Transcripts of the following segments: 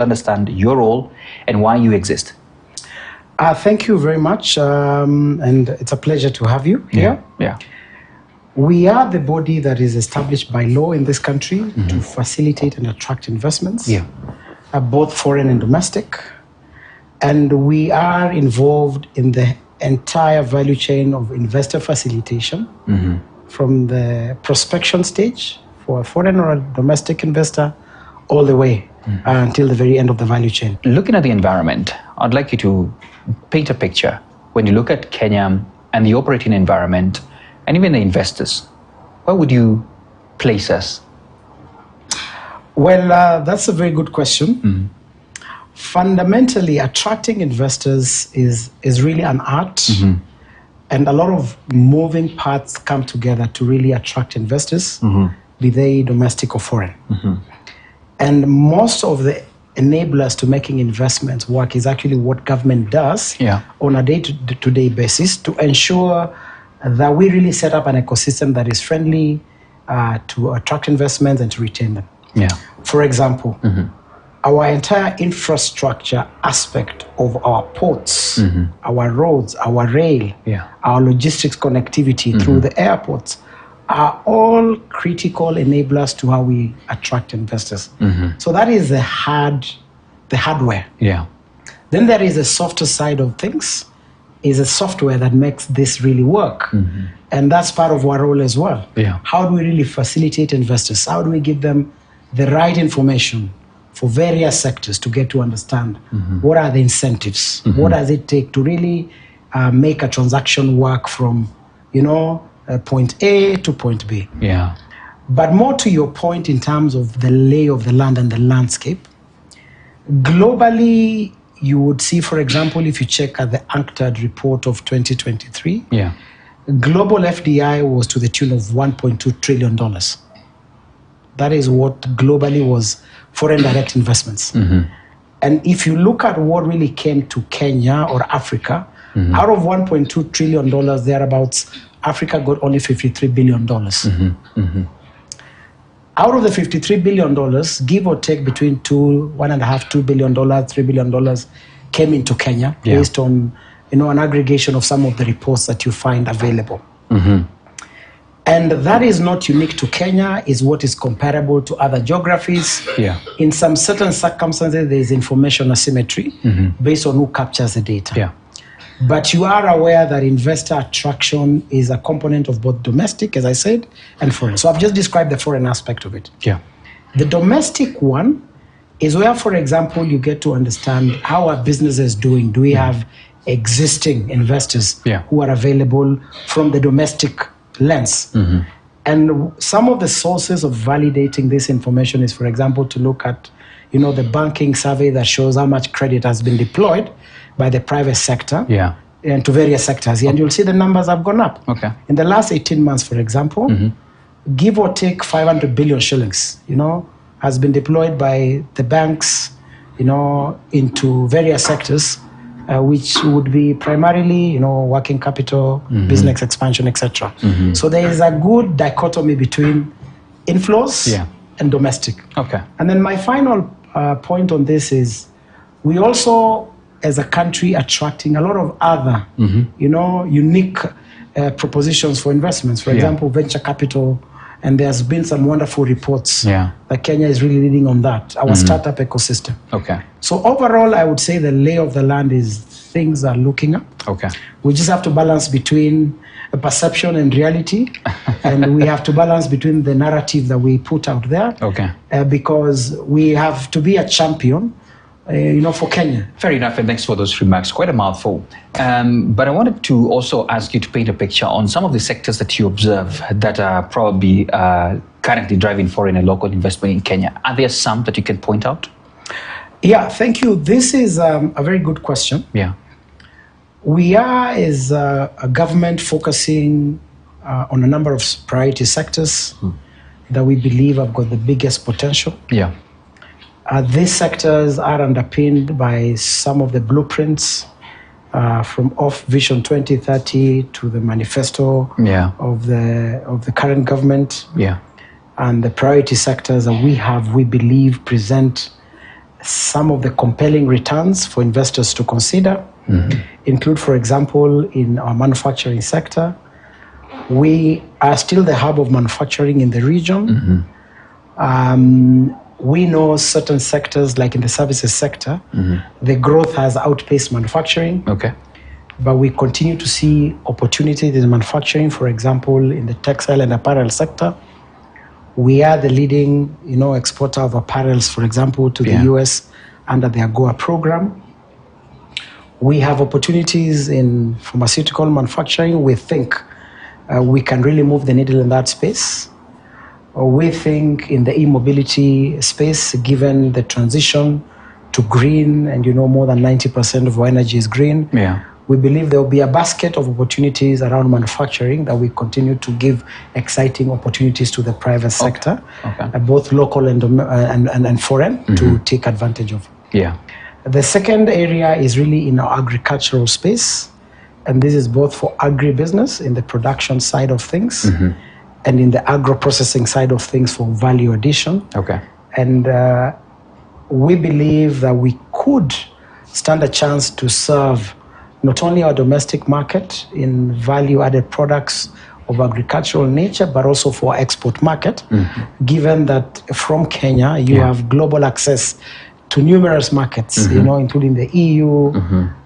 understand your role and why you exist. Thank you very much, and it's a pleasure to have you here. Yeah. We are the body that is established by law in this country to facilitate and attract investments, both foreign and domestic. And we are involved in the entire value chain of investor facilitation, from the prospection stage for a foreign or a domestic investor, all the way until the very end of the value chain. Looking at the environment, I'd like you to paint a picture. When you look at Kenya and the operating environment, and even the investors, where would you place us? Well, that's a very good question. Fundamentally, attracting investors is really an art, and a lot of moving parts come together to really attract investors, be they domestic or foreign. And most of the enablers to making investments work is actually what government does on a day-to-day basis to ensure that we really set up an ecosystem that is friendly to attract investments and to retain them. For example, our entire infrastructure aspect of our ports, our roads, our rail, our logistics connectivity through the airports are all critical enablers to how we attract investors. So that is the hardware. Then there is a softer side of things, is a software that makes this really work. And that's part of our role as well. How do we really facilitate investors? How do we give them the right information for various sectors to get to understand what are the incentives? What does it take to really make a transaction work from, point A to point B? But more to your point in terms of the lay of the land and the landscape, globally, you would see, for example, if you check at the UNCTAD report of 2023, global FDI was to the tune of $1.2 trillion. That is what globally was foreign direct investments. And if you look at what really came to Kenya or Africa, out of $1.2 trillion thereabouts, Africa got only $53 billion. Out of the $53 billion, give or take between $1.5 billion, $3 billion came into Kenya based on an aggregation of some of the reports that you find available. And that is not unique to Kenya, is what is comparable to other geographies. In some certain circumstances, there is information asymmetry based on who captures the data. But you are aware that investor attraction is a component of both domestic, as I said, and foreign. So I've just described the foreign aspect of it. The domestic one is where, for example, you get to understand how our business is doing. Do we have existing investors who are available from the domestic lens? And some of the sources of validating this information is, for example, to look at the banking survey that shows how much credit has been deployed by the private sector and to various sectors. And you'll see the numbers have gone up. In the last 18 months, for example, give or take 500 billion shillings, has been deployed by the banks, into various sectors, which would be primarily, working capital, business expansion, etc. So there is a good dichotomy between inflows and domestic. And then my final point on this is we also, as a country, attracting a lot of other, unique propositions for investments. For example, venture capital, and there's been some wonderful reports that Kenya is really leading on that, our startup ecosystem. So overall, I would say the lay of the land is things are looking up. We just have to balance between perception and reality, and we have to balance between the narrative that we put out there, because we have to be a champion, for Kenya. Fair enough, and thanks for those remarks. Quite a mouthful. But I wanted to also ask you to paint a picture on some of the sectors that you observe that are probably currently driving foreign and local investment in Kenya. Are there some that you can point out? Thank you. This is a very good question. We are, as a government, focusing on a number of priority sectors that we believe have got the biggest potential. These sectors are underpinned by some of the blueprints from off Vision 2030 to the manifesto of the current government. And the priority sectors that we believe present some of the compelling returns for investors to consider include, for example, in our manufacturing sector, we are still the hub of manufacturing in the region. We know certain sectors, like in the services sector, the growth has outpaced manufacturing. Okay. But we continue to see opportunities in manufacturing, for example, in the textile and apparel sector. We are the leading, exporter of apparels, for example, to the US under the AGOA program. We have opportunities in pharmaceutical manufacturing. We think we can really move the needle in that space. We think in the e-mobility space, given the transition to green, and more than 90% of our energy is green. We believe there will be a basket of opportunities around manufacturing that we continue to give exciting opportunities to the private sector, both local and foreign, to take advantage of. The second area is really in our agricultural space, and this is both for agribusiness in the production side of things, and in the agro-processing side of things for value addition. And we believe that we could stand a chance to serve not only our domestic market in value-added products of agricultural nature, but also for our export market, given that from Kenya, you have global access to numerous markets, including the EU,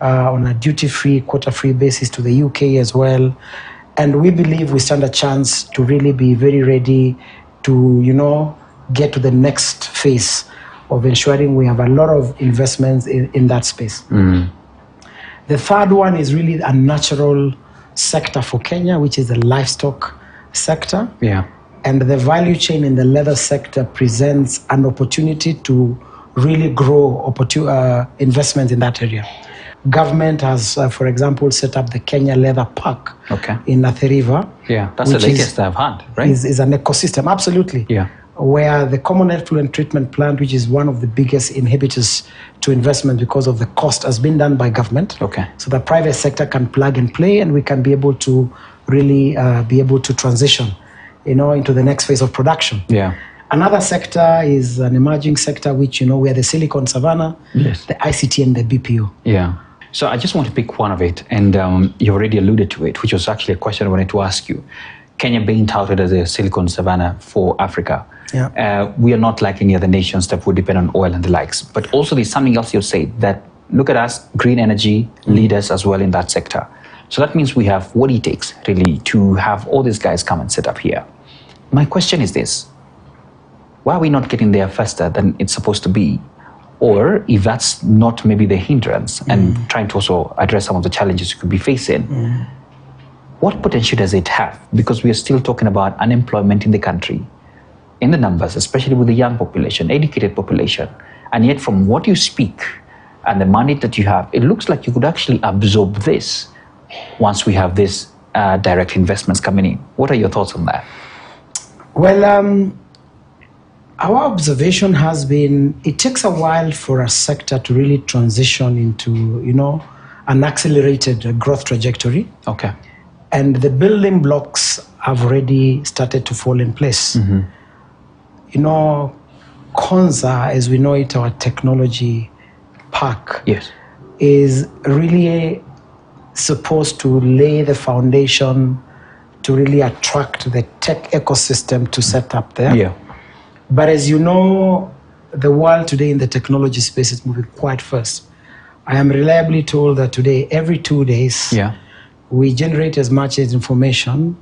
on a duty-free, quota-free basis to the UK as well. And we believe we stand a chance to really be very ready to, get to the next phase of ensuring we have a lot of investments in that space. The third one is really a natural sector for Kenya, which is the livestock sector. And the value chain in the leather sector presents an opportunity to really grow investment in that area. Government has, for example, set up the Kenya Leather Park in Athi River. That's the latest I've heard, right? Is an ecosystem, absolutely. Where the common effluent treatment plant, which is one of the biggest inhibitors to investment because of the cost, has been done by government. So the private sector can plug and play, and we can be able to really transition, into the next phase of production. Another sector is an emerging sector, which, we are the Silicon Savannah, the ICT and the BPO. So I just want to pick one of it, and you already alluded to it, which was actually a question I wanted to ask you. Kenya being touted as a Silicon Savannah for Africa. We are not like any other nations that would depend on oil and the likes. But also there's something else you say, that look at us, green energy leaders as well in that sector. So that means we have what it takes really to have all these guys come and set up here. My question is this: why are we not getting there faster than it's supposed to be? Or if that's not maybe the hindrance, and trying to also address some of the challenges you could be facing, what potential does it have? Because we are still talking about unemployment in the country, in the numbers, especially with the young population, educated population. And yet from what you speak and the mandate that you have, it looks like you could actually absorb this once we have this direct investments coming in. What are your thoughts on that? Well, our observation has been, it takes a while for a sector to really transition into, an accelerated growth trajectory. And the building blocks have already started to fall in place. Konza, as we know it, our technology park, is really supposed to lay the foundation to really attract the tech ecosystem to set up there. But as you know, the world today in the technology space is moving quite fast. I am reliably told that today, every 2 days, we generate as much information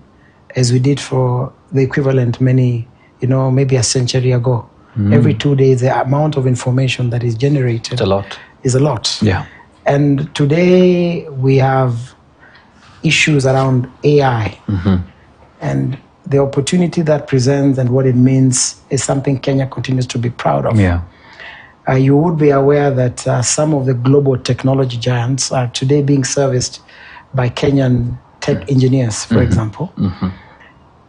as we did for the equivalent maybe a century ago. Every 2 days, the amount of information that is generated is a lot. And today we have issues around AI. And the opportunity that presents and what it means is something Kenya continues to be proud of. You would be aware that some of the global technology giants are today being serviced by Kenyan tech engineers, for example.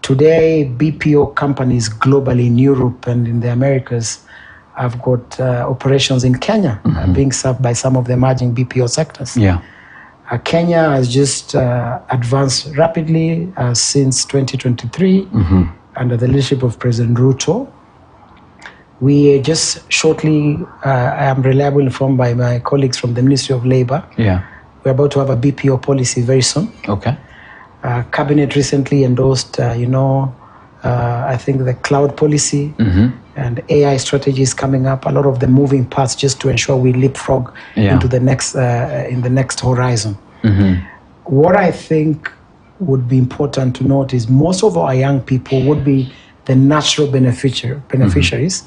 Today, BPO companies globally in Europe and in the Americas have got operations in Kenya being served by some of the emerging BPO sectors. Kenya has just advanced rapidly since 2023 under the leadership of President Ruto. We just shortly, I am reliably informed by my colleagues from the Ministry of Labour. Yeah. We're about to have a BPO policy very soon. Okay. Cabinet recently endorsed, I think the cloud policy and AI strategies coming up. A lot of the moving parts just to ensure we leapfrog into the next in the next horizon. What I think would be important to note is most of our young people would be the natural beneficiaries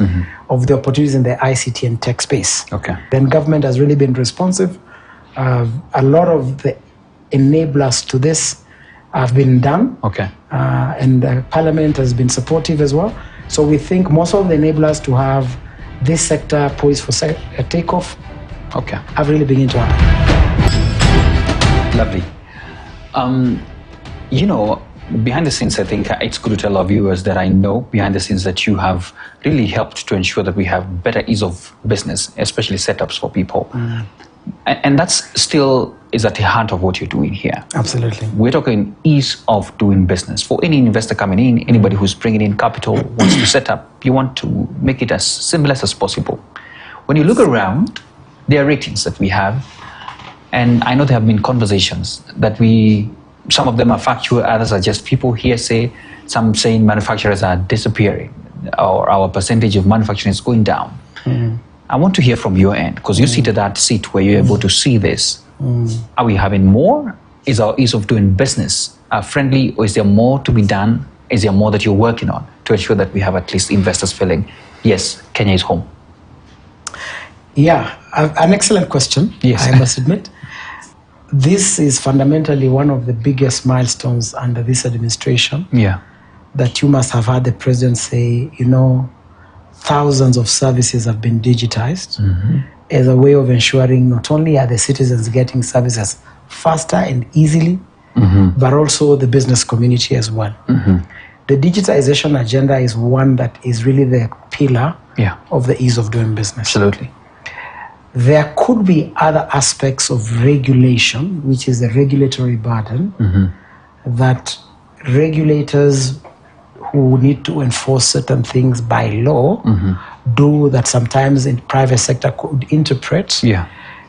of the opportunities in the ICT and tech space. Okay. Then government has really been responsive. A lot of the enablers to this have been done. Okay. And Parliament has been supportive as well. So we think most of the enablers to have this sector poised for a takeoff have really begun to happen. Lovely. Behind the scenes, I think it's good to tell our viewers that I know behind the scenes that you have really helped to ensure that we have better ease of business, especially setups for people. And that's still is at the heart of what you're doing here. Absolutely. We're talking ease of doing business. For any investor coming in, anybody who's bringing in capital, wants to set up, you want to make it as seamless as possible. When you look around, there are ratings that we have, and I know there have been conversations that some of them are factual, others are just people hearsay, some saying manufacturers are disappearing, or our percentage of manufacturing is going down. I want to hear from your end, because you sit at that seat where you're able to see this. Are we having more? Is our ease of doing business friendly, or is there more to be done? Is there more that you're working on to ensure that we have at least investors feeling, yes, Kenya is home? Yeah, an excellent question, yes. I must admit. This is fundamentally one of the biggest milestones under this administration. Yeah. That you must have heard the president say, thousands of services have been digitized as a way of ensuring not only are the citizens getting services faster and easily, but also the business community as well. The digitization agenda is one that is really the pillar of the ease of doing business. Absolutely. There could be other aspects of regulation, which is the regulatory burden, that regulators who need to enforce certain things by law do that sometimes in private sector could interpret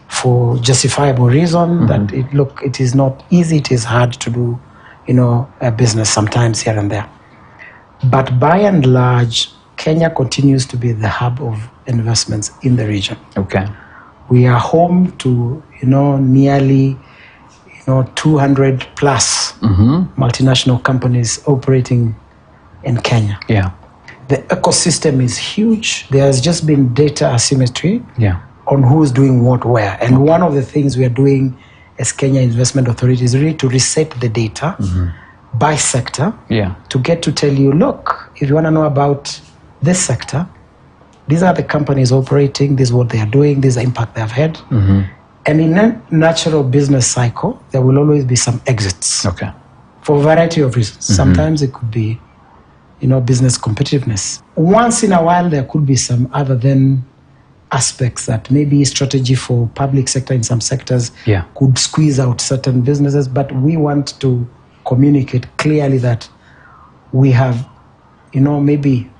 for justifiable reason that it is not easy, it is hard to do, a business sometimes here and there. But by and large, Kenya continues to be the hub of investments in the region. Okay. We are home to, nearly, 200 plus multinational companies operating in Kenya. Yeah. The ecosystem is huge. There's just been data asymmetry on who's doing what where. And one of the things we are doing as Kenya Investment Authority is really to reset the data by sector to get to tell you, look, if you want to know about this sector, these are the companies operating, this is what they are doing, this is the impact they have had. And in a natural business cycle, there will always be some exits. Okay. For a variety of reasons. Sometimes it could be, business competitiveness. Once in a while, there could be some other than aspects that maybe strategy for public sector in some sectors could squeeze out certain businesses. But we want to communicate clearly that we have, maybe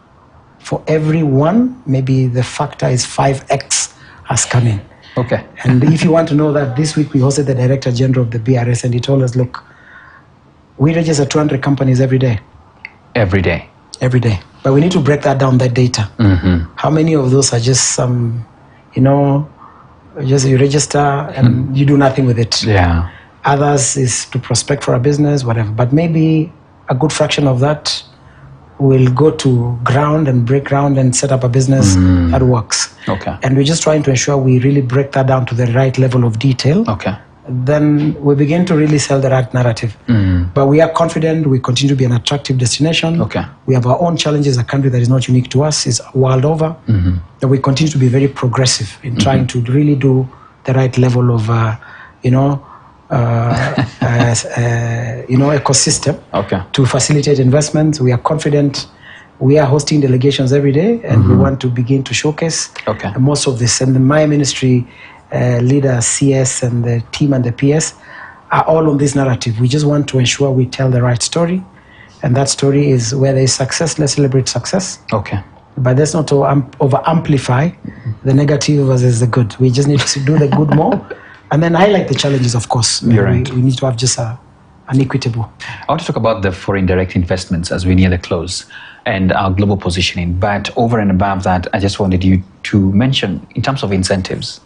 for every one, maybe the factor is 5x has come in. Okay. And if you want to know that, this week we hosted the Director General of the BRS and he told us, look, we register 200 companies every day. Every day? Every day. But we need to break that down, that data. How many of those are just some, just you register and you do nothing with it? Yeah. Others is to prospect for a business, whatever. But maybe a good fraction of that will go to ground and break ground and set up a business that works. Okay. And we're just trying to ensure we really break that down to the right level of detail. Okay. Then we begin to really sell the right narrative. But we are confident we continue to be an attractive destination. Okay. We have our own challenges, a country that is not unique to us, is world over. And we continue to be very progressive in trying to really do the right level of, ecosystem to facilitate investments. We are confident. We are hosting delegations every day, and we want to begin to showcase most of this. And my ministry leader, CS, and the team and the PS are all on this narrative. We just want to ensure we tell the right story, and that story is where there is success, let's celebrate success. Okay. But let's not over amplify the negative versus the good. We just need to do the good more, and then highlight the challenges. Of course, you're right. We need to have just an equitable. I want to talk about the foreign direct investments as we near the close and our global positioning. But over and above that, I just wanted you to mention in terms of incentives,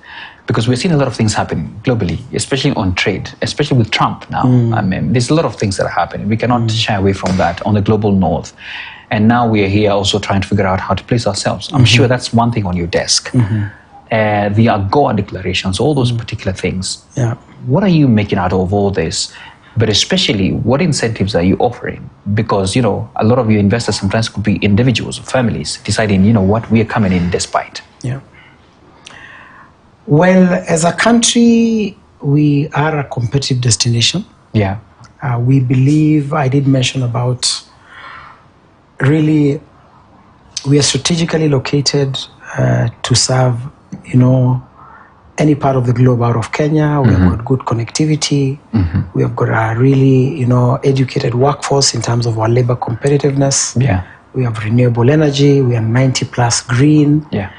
because we're seeing a lot of things happening globally, especially on trade, especially with Trump now. I mean, there's a lot of things that are happening. We cannot shy away from that on the global north. And now we are here also trying to figure out how to place ourselves. I'm sure that's one thing on your desk. The AGOA declarations, all those particular things. Yeah. What are you making out of all this? But especially, what incentives are you offering? Because, you know, a lot of your investors sometimes could be individuals or families deciding, you know what, we are coming in despite. Yeah. Well, as a country, we are a competitive destination. Yeah. We believe, I did mention about, really, we are strategically located to serve, you know, any part of the globe out of Kenya. We have got good connectivity. We have got a really, you know, educated workforce in terms of our labor competitiveness. Yeah. We have renewable energy. We are 90+ green. Yeah.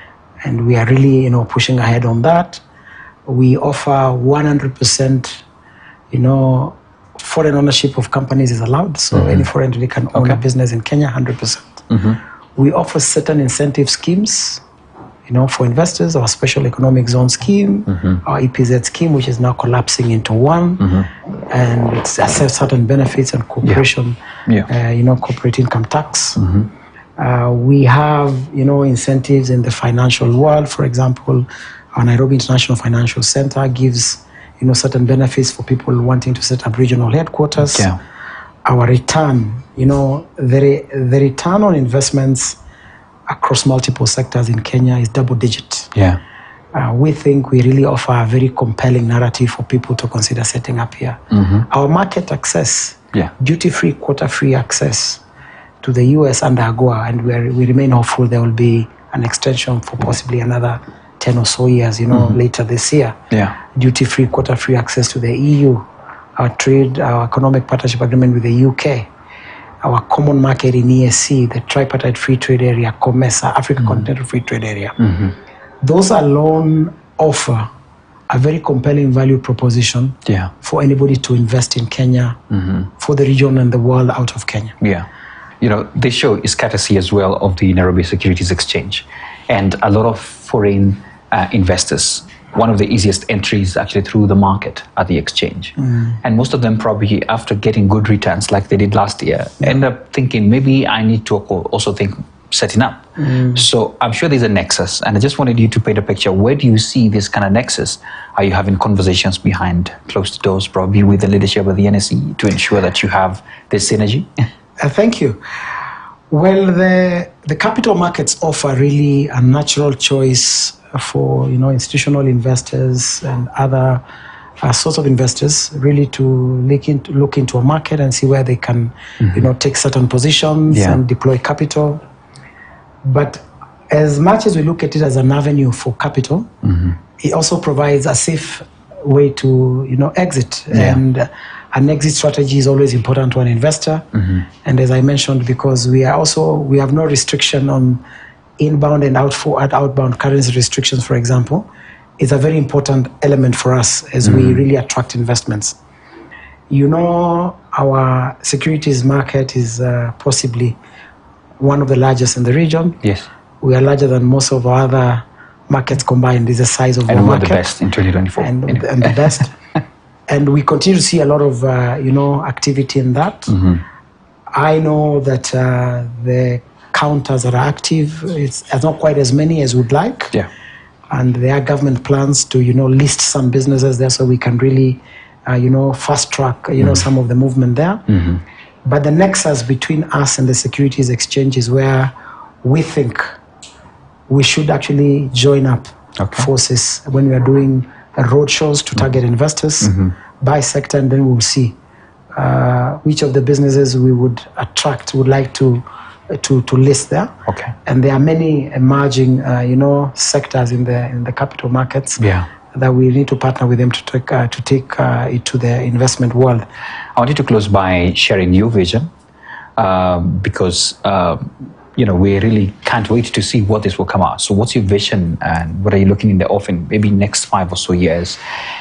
And we are really, you know, pushing ahead on that. We offer 100%, you know, foreign ownership of companies is allowed. So any foreign really can own a business in Kenya, 100%. We offer certain incentive schemes, you know, for investors, our special economic zone scheme, our EPZ scheme, which is now collapsing into one, and it's assess certain benefits and cooperation, you know, corporate income tax. We have, you know, incentives in the financial world. For example, our Nairobi International Financial Center gives, you know, certain benefits for people wanting to set up regional headquarters. Yeah. Our return, you know, the return on investments across multiple sectors in Kenya is double digit. Yeah. We think we really offer a very compelling narrative for people to consider setting up here. Our market access, duty-free, quota-free access to the US under AGOA, and we remain hopeful there will be an extension for possibly another 10 or so years, you know, later this year. Yeah. Duty-free, quota-free access to the EU, our economic partnership agreement with the UK, our common market in ESC, the tripartite free trade area, COMESA, Africa Continental Free Trade Area. Those alone offer a very compelling value proposition for anybody to invest in Kenya, for the region and the world out of Kenya. Yeah. You know, this show is courtesy as well of the Nairobi Securities Exchange. And a lot of foreign investors, one of the easiest entries actually through the market at the exchange. And most of them probably, after getting good returns like they did last year, end up thinking, maybe I need to also think setting up. So I'm sure there's a nexus. And I just wanted you to paint a picture. Where do you see this kind of nexus? Are you having conversations behind closed doors, probably with the leadership of the NSE, to ensure that you have this synergy? Thank you. Well, the capital markets offer really a natural choice for, you know, institutional investors and other sorts of investors, really to look into a market and see where they can, you know, take certain positions and deploy capital. But as much as we look at it as an avenue for capital, it also provides a safe way to, you know, exit. And an exit strategy is always important to an investor. And as I mentioned, because we have no restriction on inbound and outbound currency restrictions, for example, is a very important element for us as we really attract investments. You know, our securities market is possibly one of the largest in the region. Yes. We are larger than most of our other markets combined. Is the size of our market. And we're the best in 2024. And the best. And we continue to see a lot of, you know, activity in that. I know that the counters that are active, it's not quite as many as we'd like. And there are government plans to, you know, list some businesses there so we can really, you know, fast track, you know, some of the movement there. But the nexus between us and the securities exchange is where we think we should actually join up forces when we are doing road shows to target investors by sector, and then we'll see which of the businesses we would like to list there. And there are many emerging, you know, sectors in the capital markets that we need to partner with them to take it to the investment world. I want you to close by sharing your vision, because we really can't wait to see what this will come out. So what's your vision and what are you looking in the offing, maybe next 5 or so years?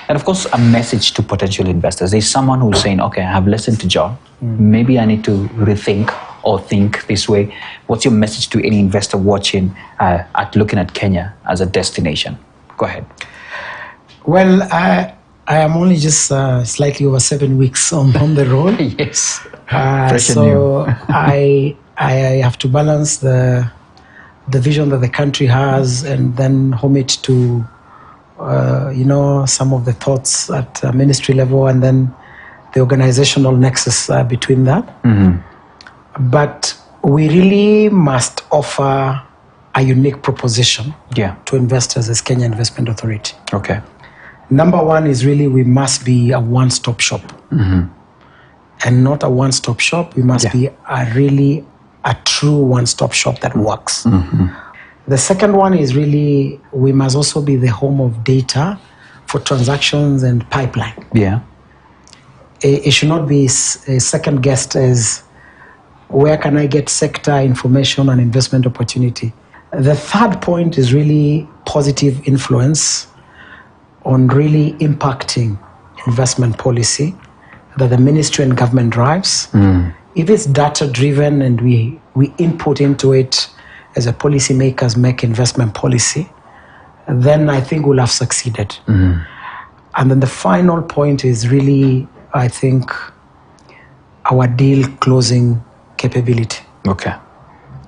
And of course, a message to potential investors. There's someone who's saying, okay, I have listened to John. Maybe I need to rethink or think this way. What's your message to any investor watching at looking at Kenya as a destination? Go ahead. Well, I am only just slightly over 7 weeks on the road. Yes. So I have to balance the vision that the country has and then homage to some of the thoughts at ministry level and then the organizational nexus between that. But we really must offer a unique proposition to investors as Kenya Investment Authority. Okay. Number one is really we must be a one-stop shop. And not a one-stop shop. We must be a true one-stop shop that works. The second one is really we must also be the home of data for transactions and pipeline. It should not be second guessed as where can I get sector information and investment opportunity. The third point is really positive influence on really impacting investment policy that the ministry and government drives. If it's data-driven and we input into it as a policymakers make investment policy, then I think we'll have succeeded. And then the final point is really, I think, our deal closing capability. Okay.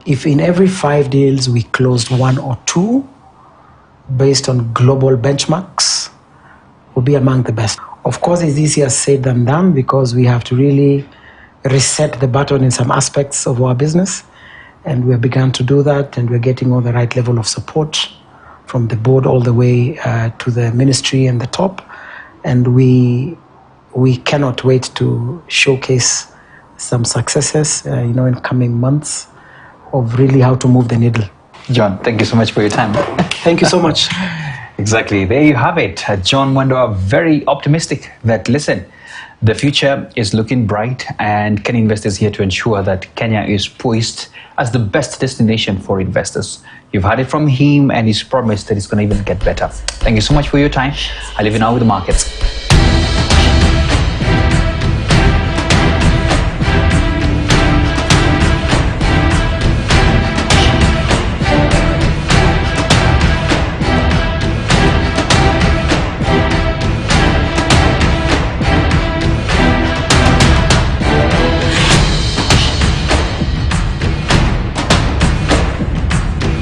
If in every 5 deals we closed 1 or 2 based on global benchmarks, we'll be among the best. Of course, it's easier said than done because we have to really reset the button in some aspects of our business. And we have begun to do that, and we're getting all the right level of support from the board all the way to the ministry and the top. And we cannot wait to showcase some successes, in coming months of really how to move the needle. John, thank you so much for your time. Thank you so much. Exactly. There you have it. John Mwendwa, very optimistic that, listen, the future is looking bright and Kenya Investors here to ensure that Kenya is poised as the best destination for investors. You've heard it from him and he's promised that it's going to even get better. Thank you so much for your time. I leave you now with the markets.